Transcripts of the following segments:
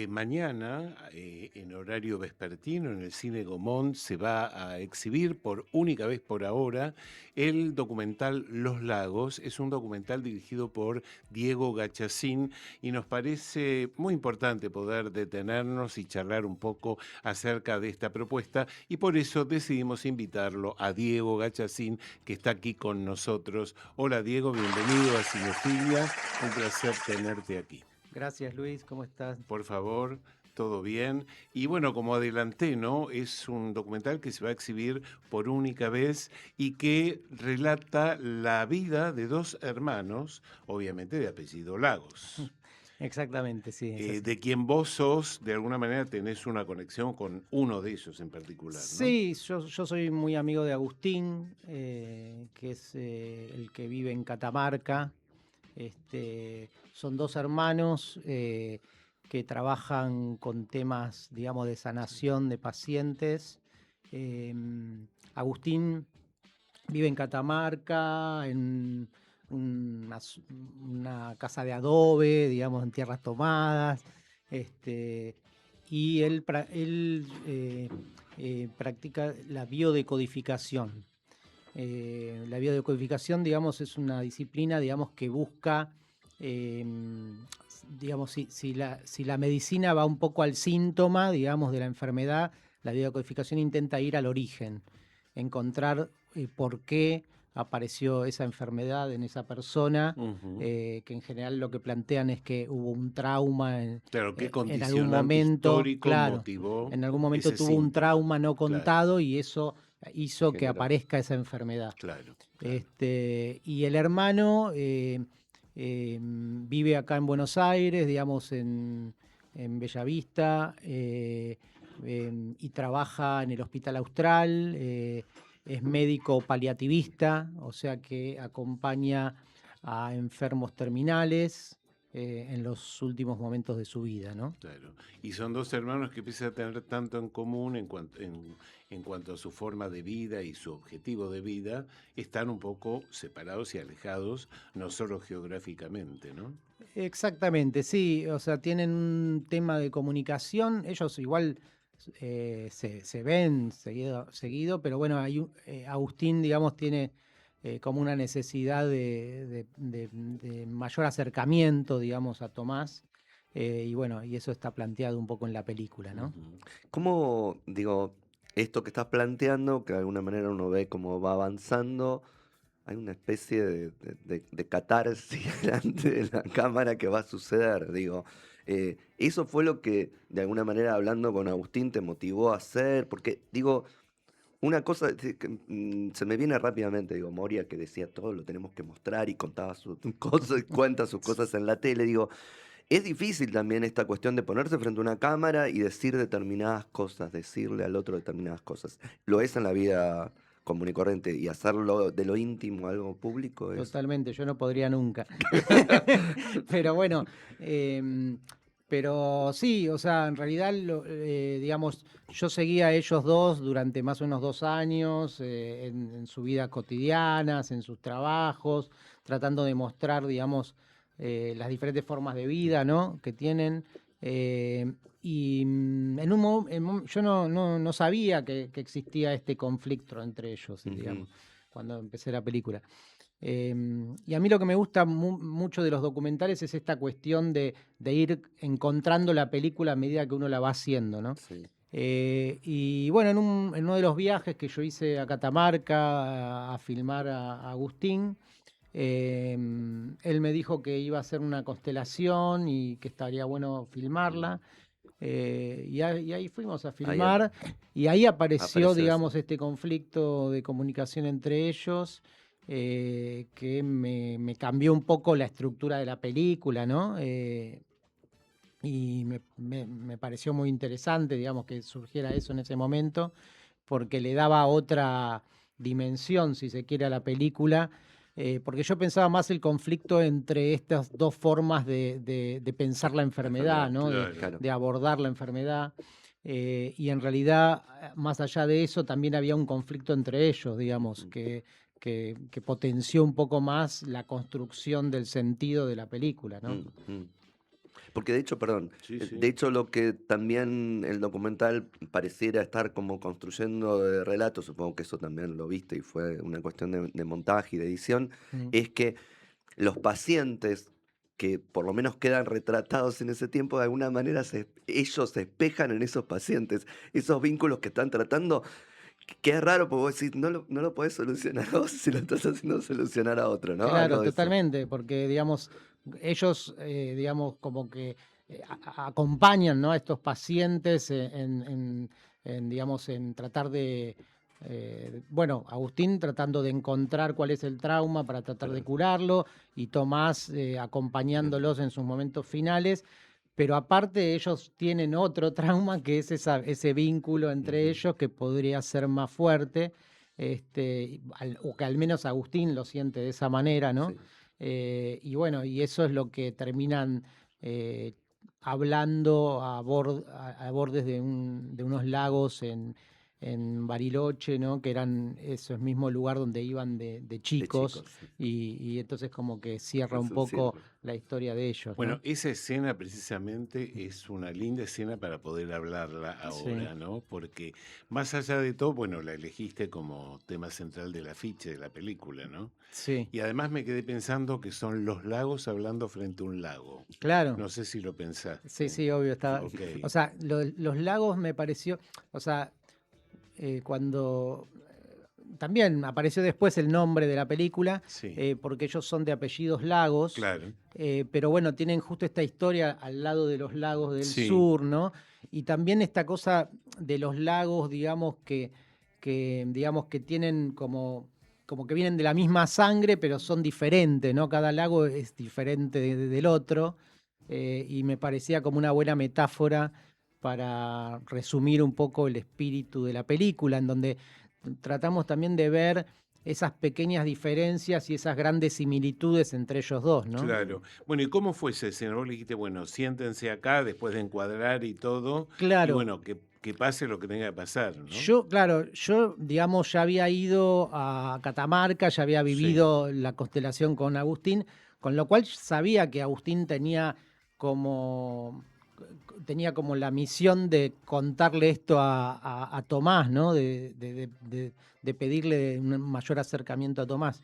Mañana, en horario vespertino, en el Cine Gomón, se va a exhibir por única vez por ahora el documental Los Lagos. Es un documental dirigido por Diego Gachassin y nos parece muy importante poder detenernos y charlar un poco acerca de esta propuesta, y por eso decidimos invitarlo a Diego Gachassin, que está aquí con nosotros. Hola Diego, bienvenido a Cinefilia, un placer tenerte aquí. Gracias Luis, ¿cómo estás? Por favor, todo bien. Y bueno, como adelanté, ¿no? Es un documental que se va a exhibir por única vez y que relata la vida de dos hermanos, obviamente de apellido Lagos, Exactamente, sí, es así. de quien vos sos, de alguna manera tenés una conexión con uno de ellos en particular, ¿no? Sí, yo soy muy amigo de Agustín, que es el que vive en Catamarca. Son dos hermanos que trabajan con temas, digamos, de sanación de pacientes. Agustín vive en Catamarca, en una, una casa de adobe, digamos, en tierras tomadas. Este, y él practica la biodecodificación. La biodecodificación, digamos, es una disciplina, digamos, que busca, eh, digamos, si la medicina va un poco al síntoma, digamos, de la enfermedad, la biodecodificación intenta ir al origen, encontrar por qué apareció esa enfermedad en esa persona, Ujú. que en general lo que plantean es que hubo un trauma Claro, ¿qué en algún condicionante momento, histórico claro, motivó en algún momento ese tuvo un síntoma? trauma no Claro, contado y eso hizo que Generó. aparezca esa enfermedad. claro, claro. Y el hermano vive acá en Buenos Aires, digamos, en Bellavista, y trabaja en el Hospital Austral. Es médico paliativista, o sea que acompaña a enfermos terminales en los últimos momentos de su vida, ¿no? Claro. Y son dos hermanos que empiezan a tener tanto en común en cuanto a su forma de vida y su objetivo de vida, están un poco separados y alejados, no solo geográficamente, ¿no? Exactamente, sí, o sea, tienen un tema de comunicación, ellos igual se ven seguido, pero bueno, Agustín, digamos, tiene como una necesidad de mayor acercamiento, digamos, a Tomás, y bueno, y eso está planteado un poco en la película, ¿no? Ujú. ¿Cómo, digo, esto que estás planteando, que de alguna manera uno ve cómo va avanzando, hay una especie de catarsis delante de la cámara que va a suceder? Digo, eso fue lo que, de alguna manera, hablando con Agustín, te motivó a hacer, porque, digo, una cosa que, se me viene rápidamente, digo, Moria que decía todo lo tenemos que mostrar y contaba sus cosas, cuenta sus cosas en la tele, digo. Es difícil también esta cuestión de ponerse frente a una cámara y decir determinadas cosas, decirle al otro determinadas cosas. Lo es en la vida común y corriente y hacerlo de lo íntimo algo público es... Totalmente, yo no podría nunca. Pero bueno, em, pero sí, o sea, en realidad, digamos, yo seguía a ellos dos durante más o menos 2 años en sus vidas cotidianas, en sus trabajos, tratando de mostrar, digamos, las diferentes formas de vida, ¿no? Que tienen. Yo no sabía que existía este conflicto entre ellos, Ujú, digamos, cuando empecé la película. Y a mí lo que me gusta mucho de los documentales es esta cuestión de ir encontrando la película a medida que uno la va haciendo, ¿no? sí. Y bueno, en uno de los viajes que yo hice a Catamarca a filmar a Agustín, él me dijo que iba a hacer una constelación y que estaría bueno filmarla. Y ahí fuimos a Ahí filmar y ahí apareció, apareció eso. digamos, este conflicto de comunicación entre ellos, que me cambió un poco la estructura de la película, ¿no? Y me pareció muy interesante, digamos, que surgiera eso en ese momento, porque le daba otra dimensión, si se quiere, a la película, porque yo pensaba más el conflicto entre estas dos formas de pensar la La enfermedad, enfermedad, ¿no? Claro. claro. De abordar la enfermedad. Y en realidad, más allá de eso, también había un conflicto entre ellos, digamos, Ujú, que potenció un poco más la construcción del sentido de la película, ¿no? ujú. Porque de hecho, perdón, Sí, de sí. hecho lo que también el documental pareciera estar como construyendo de relato, supongo que eso también lo viste y fue una cuestión de montaje y de edición, Mm. es que los pacientes que por lo menos quedan retratados en ese tiempo, de alguna manera ellos se espejan en esos pacientes, esos vínculos que están tratando, que es raro porque vos decís, no lo podés solucionar vos si lo estás haciendo solucionar a otro, ¿no? Claro, Algo de eso. totalmente, porque digamos, ellos, digamos, como que acompañan, ¿no? A estos pacientes digamos, en tratar de, bueno, Agustín tratando de encontrar cuál es el trauma para tratar de Claro, curarlo y Tomás bien, acompañándolos en sus momentos finales. Pero aparte ellos tienen otro trauma que es ese vínculo entre ujú, ellos que podría ser más fuerte, o que al menos Agustín lo siente de esa manera, ¿no? sí, Y bueno, y eso es lo que terminan eh, hablando a bordes de unos lagos en Bariloche, ¿no? Que eran ese mismo lugar donde iban de de chicos, chicos, sí, y entonces como que cierra es un un poco cierre. la historia de ellos, Bueno, ¿no? esa escena precisamente es una linda escena para poder hablarla Sí, ahora, ¿no? Porque más allá de todo, bueno, la elegiste como tema central del afiche de la película, ¿no? sí. Y además me quedé pensando que son los lagos hablando frente a un lago. Claro, No sé si lo sí, pensaste. sí, obvio, está. Ok, O sea, los lagos me pareció, o sea, cuando también apareció después el nombre de la película, sí, porque ellos son de apellidos Lagos, claro, pero bueno, tienen justo esta historia al lado de los lagos del sí, sur, ¿no? Y también esta cosa de los lagos, digamos, digamos que tienen como que vienen de la misma sangre, pero son diferentes, ¿no? Cada lago es diferente del otro, y me parecía como una buena metáfora para resumir un poco el espíritu de la película, en donde tratamos también de ver esas pequeñas diferencias y esas grandes similitudes entre ellos dos, ¿no? claro. Bueno, ¿y cómo fue esa escena? Vos le dijiste, bueno, siéntense acá después de encuadrar y todo, y Claro, bueno, que pase lo que tenga que pasar, ¿no? yo, digamos, ya había ido a Catamarca, ya había Sí, vivido la constelación con Agustín, con lo cual sabía que Agustín como, tenía como la misión de contarle esto a Tomás, ¿no? De pedirle un mayor acercamiento a Tomás.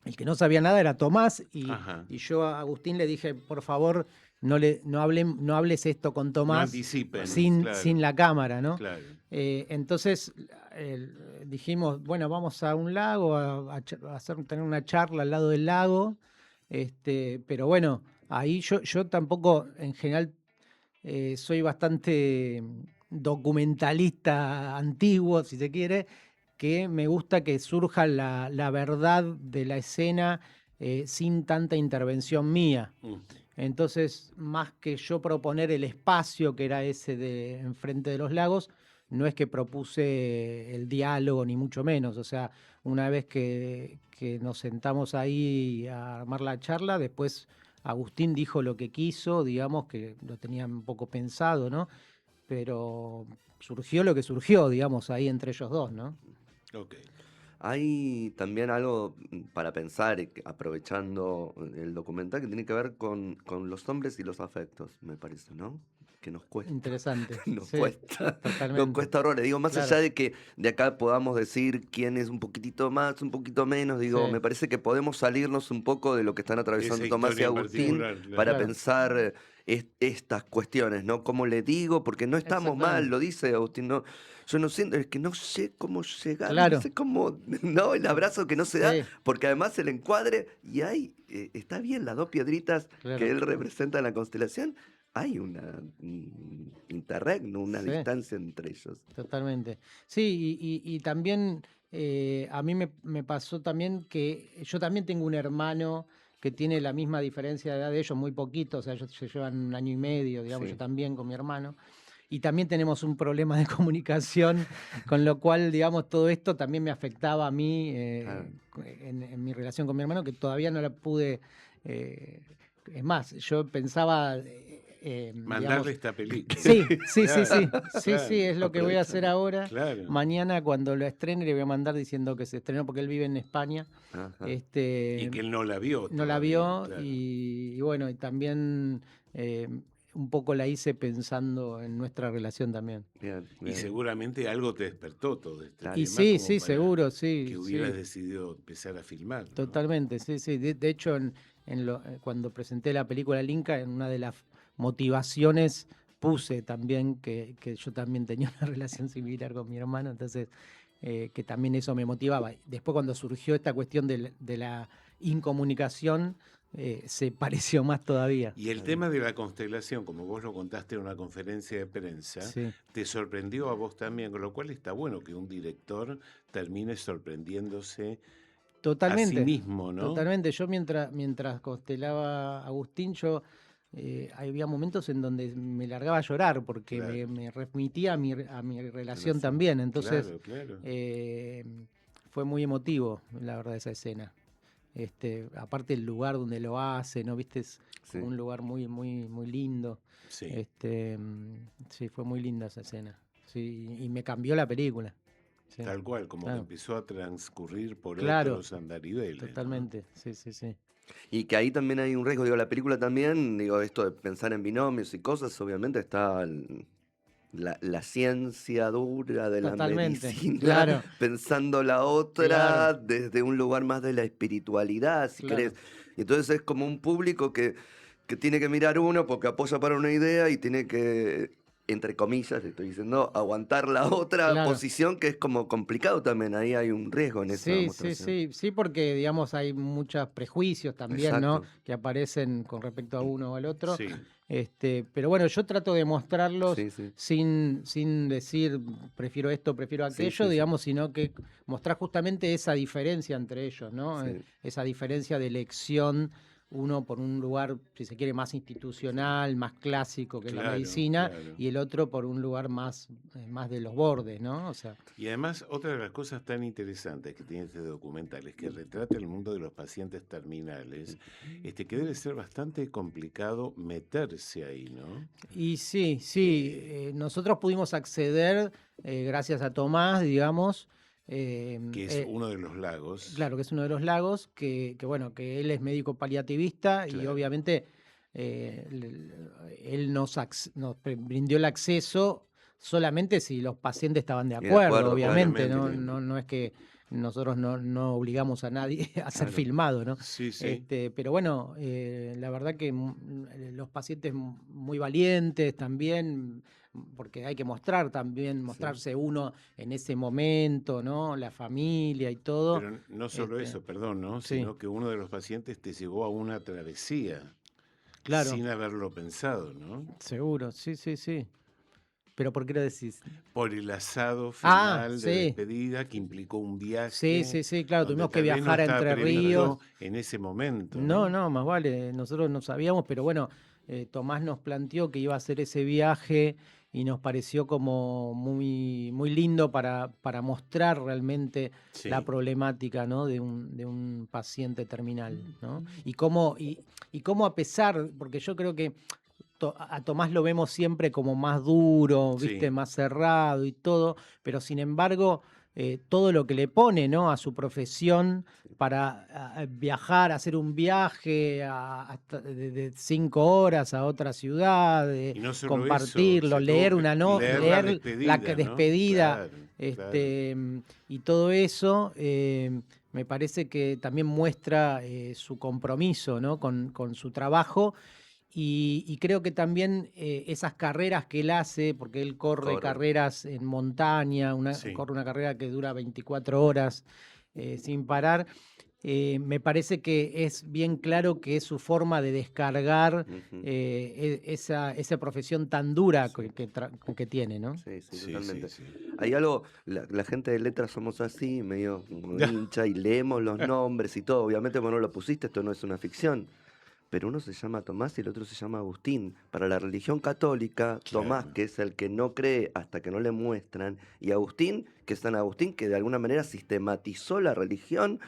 El que no sabía nada era Tomás ajá. y yo a Agustín le dije, por favor, no hables esto con No Tomás anticipen, sin claro, la cámara, ¿no? claro. Entonces dijimos, bueno, vamos a un lago tener una charla al lado del lago, pero bueno, ahí yo tampoco, en general, soy bastante documentalista antiguo, si se quiere, que me gusta que surja la verdad de la escena sin tanta intervención mía. Ujú. Entonces, más que yo proponer el espacio que era ese de enfrente de los lagos, no es que propuse el diálogo, ni mucho menos. O sea, una vez que nos sentamos ahí a armar la charla, después Agustín dijo lo que quiso, digamos que lo tenía un poco pensado, ¿no? Pero surgió lo que surgió, digamos, ahí entre ellos dos, ¿no? Ok. Hay también algo para pensar, aprovechando el documental, que tiene que ver con los hombres y los afectos, me parece, ¿no? Que nos cuesta, Interesante. nos Sí, cuesta, nos totalmente. cuesta horrores. Digo, más allá Claro. de que de acá podamos decir quién es un poquitito más, un poquito menos, digo, Sí, me parece que podemos salirnos un poco de lo que están De esa atravesando Tomás y historia en Agustín particular, claro. para claro. pensar estas cuestiones, ¿no? Como le digo, porque no estamos mal, Exactamente. lo dice Agustín, no, yo no siento, es que no sé cómo llegar, no Claro. sé cómo, no, el abrazo que no se da, Sí, porque además el encuadre, y ahí está bien las dos piedritas que claro. él representa en la constelación, hay una interregno, una Sí. distancia entre ellos. Totalmente. Sí, y también a mí me pasó también que yo también tengo un hermano que tiene la misma diferencia de edad de ellos, muy poquito, o sea, ellos se llevan un año y medio, digamos, yo Sí, también con mi hermano, y también tenemos un problema de comunicación, con lo cual, digamos, todo esto también me afectaba a mí claro. en mi relación con mi hermano, que todavía no la pude, eh, es más, yo pensaba, Mandarle digamos, esta película. sí, sí, sí, Claro, sí, sí, sí, claro, es lo que voy a hacer Aprovechando. ahora. claro. Mañana cuando lo estrene le voy a mandar diciendo que se estrenó porque él vive en España. Ajá. Y Este, que él no la vio no la todavía, vio claro. y bueno, y también un poco la hice pensando en nuestra relación también. Bien, Y bien. seguramente algo te despertó todo este Claro. Y tema sí, como sí, para seguro, que sí, hubieras sí, decidido empezar a filmar, ¿no? totalmente, sí, sí. De hecho, cuando presenté la película El Inca, en una de las motivaciones puse también que yo también tenía una relación similar con mi hermano, entonces que también eso me motivaba. Después cuando surgió esta cuestión de la incomunicación, se pareció más todavía. Y el Claro. tema de la constelación, como vos lo contaste en una conferencia de prensa, Sí, te sorprendió a vos también, con lo cual está bueno que un director termine sorprendiéndose a sí totalmente, mismo, ¿no? totalmente. Yo mientras constelaba a Agustín, había momentos en donde me largaba a llorar porque Claro, me remitía a mi relación relación. también. Entonces, Claro, claro. eh, fue muy emotivo, la verdad, esa escena. Aparte el lugar donde lo hace, ¿no? Viste, es como Sí. un lugar muy, muy, muy lindo. Sí, Sí, fue muy linda esa escena. Sí, y me cambió la película. Sí, tal cual, como que claro, empezó a transcurrir por claro, otros andariveles, ¿no? totalmente. Sí, sí, sí. Y que ahí también hay un riesgo, digo, la película también, digo, esto de pensar en binomios y cosas, obviamente está la ciencia dura de la Totalmente, medicina, claro, pensando la claro, otra desde un lugar más de la espiritualidad, si querés. claro. Y entonces es como un público que tiene que mirar uno porque apoya para una idea y tiene que, entre comillas, estoy diciendo, aguantar la otra Claro. posición, que es como complicado también. Ahí hay un riesgo en esa Sí, sí, demostración. sí, sí, porque digamos hay muchos prejuicios también, ¿no? Exacto. Que aparecen con respecto a uno o al otro. Sí, Pero bueno, yo trato de mostrarlos Sí, sí. sin decir prefiero esto, prefiero Sí, aquello, sí, sí. digamos, sino que mostrar justamente esa diferencia entre ellos, ¿no? Sí. Esa diferencia de elección, uno por un lugar, si se quiere, más institucional, más clásico que es la claro, medicina, claro. y el otro por un lugar más de los bordes, ¿no? O sea, Y además, otra de las cosas tan interesantes que tiene este documental es que retrata el mundo de los pacientes terminales, que debe ser bastante complicado meterse ahí, ¿no? y sí, sí, nosotros pudimos acceder, gracias a Tomás, digamos, Que es uno de los lagos, claro que es uno de los lagos, bueno, que él es médico paliativista y claro. obviamente él nos brindó el acceso solamente si los pacientes estaban de Y de acuerdo, acuerdo, claro. obviamente, no, Obviamente, no, no es que nosotros no obligamos a nadie a ser Claro. filmado, ¿no? sí, sí. Pero bueno, la verdad que los pacientes muy valientes también, porque hay que mostrar también, Sí. mostrarse uno en ese momento, ¿no? La familia y todo. Pero no solo Este, eso, perdón, ¿no? sí, Sino que uno de los pacientes te llevó a una travesía claro, sin haberlo pensado, ¿no? seguro, sí, sí, sí. Pero ¿por qué lo decís? Por el asado Ah, final de sí, despedida que implicó un sí, viaje sí, sí, claro, donde tuvimos que tal vez no viajar a estaba Entre Ríos. previsto en ese momento, No, ¿no? no, más vale, nosotros no sabíamos, pero bueno, Tomás nos planteó que iba a hacer ese viaje y nos pareció como muy, muy lindo para mostrar realmente la Sí, problemática, ¿no? de un paciente terminal, ¿no? Y cómo a pesar, porque yo creo que a Tomás lo vemos siempre como más duro, ¿viste? sí, Más cerrado y todo, pero sin embargo, todo lo que le pone, ¿no? A su profesión para viajar, hacer un viaje de 5 horas a otra ciudad, y no solo eso, compartirlo, se tuvo leer que una no, leer la leer la despedida, ¿no? despedida, Claro, claro. y todo eso. Me parece que también muestra su compromiso, ¿no? con su trabajo y creo que también esas carreras que él hace, porque él corre Corre. carreras en montaña, Sí, corre una carrera que dura 24 horas sin parar, me parece que es bien claro que es su forma de descargar Ujú. esa profesión tan dura sí, que tiene, ¿no? Sí, sí, sí, sí, totalmente. sí. Hay algo, la gente de letras somos así, medio como hincha, y leemos los nombres y todo. Obviamente, bueno, lo pusiste, esto no es una ficción. Pero uno se llama Tomás y el otro se llama Agustín. Para la religión católica, Tomás, Claro. que es el que no cree hasta que no le muestran, y Agustín, que es San Agustín, que de alguna manera sistematizó la religión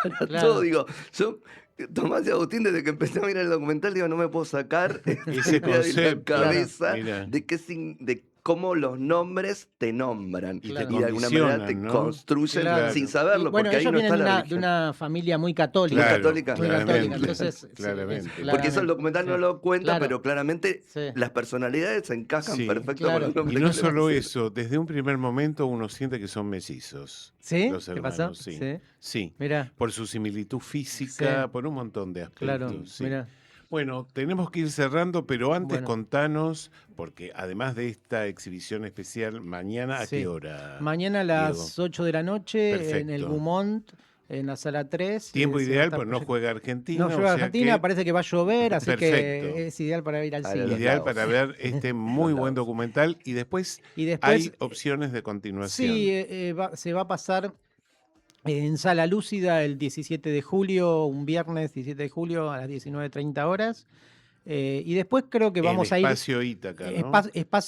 para todo. Claro, Digo, yo, Tomás y Agustín, desde que empecé a mirar el documental, digo, no me puedo sacar esta Ese idea de la concepto, claro, cabeza mira, de cómo los nombres te nombran. Y Claro. te Y de alguna manera te condicionan, ¿no? construyen Claro. sin Y saberlo, bueno, porque ahí ellos no vienen está de la una, de religión. una familia muy católica. Muy Claro, católica. Muy católica. claramente. Entonces, Claramente. Porque eso el claramente, documental no sí. lo cuenta, Claro, pero claramente sí. las personalidades se encajan Sí, perfecto claro. con los nombres Y no que le solo pusieron. eso, desde un primer momento uno siente que son mellizos, ¿Sí? los ¿Qué pasó? hermanos, sí. Sí. Sí, Mira, por su similitud sí, física, por un montón de claro, aspectos, sí. mira. Bueno, tenemos que ir cerrando, pero antes Bueno, contanos, porque además de esta exhibición especial, mañana, ¿a qué sí. hora, Mañana a Diego? las 8 de la noche en el Perfecto. Beaumont, en la sala 3, Tiempo se va a ideal, estar pues no proyectando. juega No Argentina, o llueve sea Argentina, que parece que va a llover, así perfecto. que es ideal para ir al A los cine. Ideal lagos. para ver este muy Los buen lagos. documental y después Y después, hay opciones de sí, continuación. se va a pasar en Sala Lúcida el 17 de julio, un viernes 17 de julio a las 19:30 horas. Y después creo que En vamos a ir Espacio Ítaca, ¿no?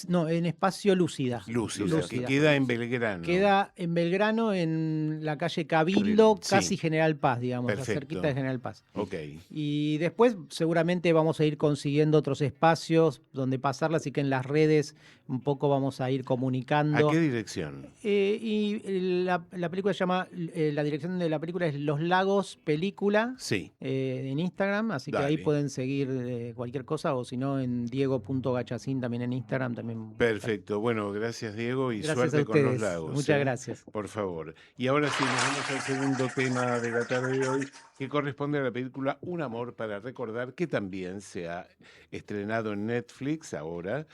no, en Espacio Lúcida. Lúcida, que Lúcida. queda en Belgrano. Queda en Belgrano, en la calle Cabildo, Sí, casi General Paz, digamos, cerquita de perfecto. General Paz. Ok. Y después seguramente vamos a ir consiguiendo otros espacios donde pasarla, así que en las redes un poco vamos a ir ¿A comunicando. qué dirección? La película se llama, la dirección de la película es Los Lagos Película Sí, en Instagram, así que ahí dale. pueden seguir cualquier cosa, o si no en diego.gachacín también en Instagram. También. Perfecto. Bueno, gracias Diego y Gracias a suerte con los ustedes, lagos. muchas gracias. Por favor. Y ahora sí, nos vamos al segundo tema de la tarde de hoy, que corresponde a la película Un amor para recordar, que también se ha estrenado en Netflix ahora,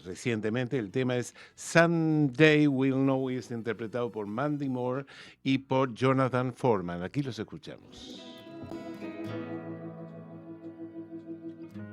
recientemente. El tema es Someday We'll Know, y es interpretado por Mandy Moore y por Jonathan Foreman. Aquí los escuchamos.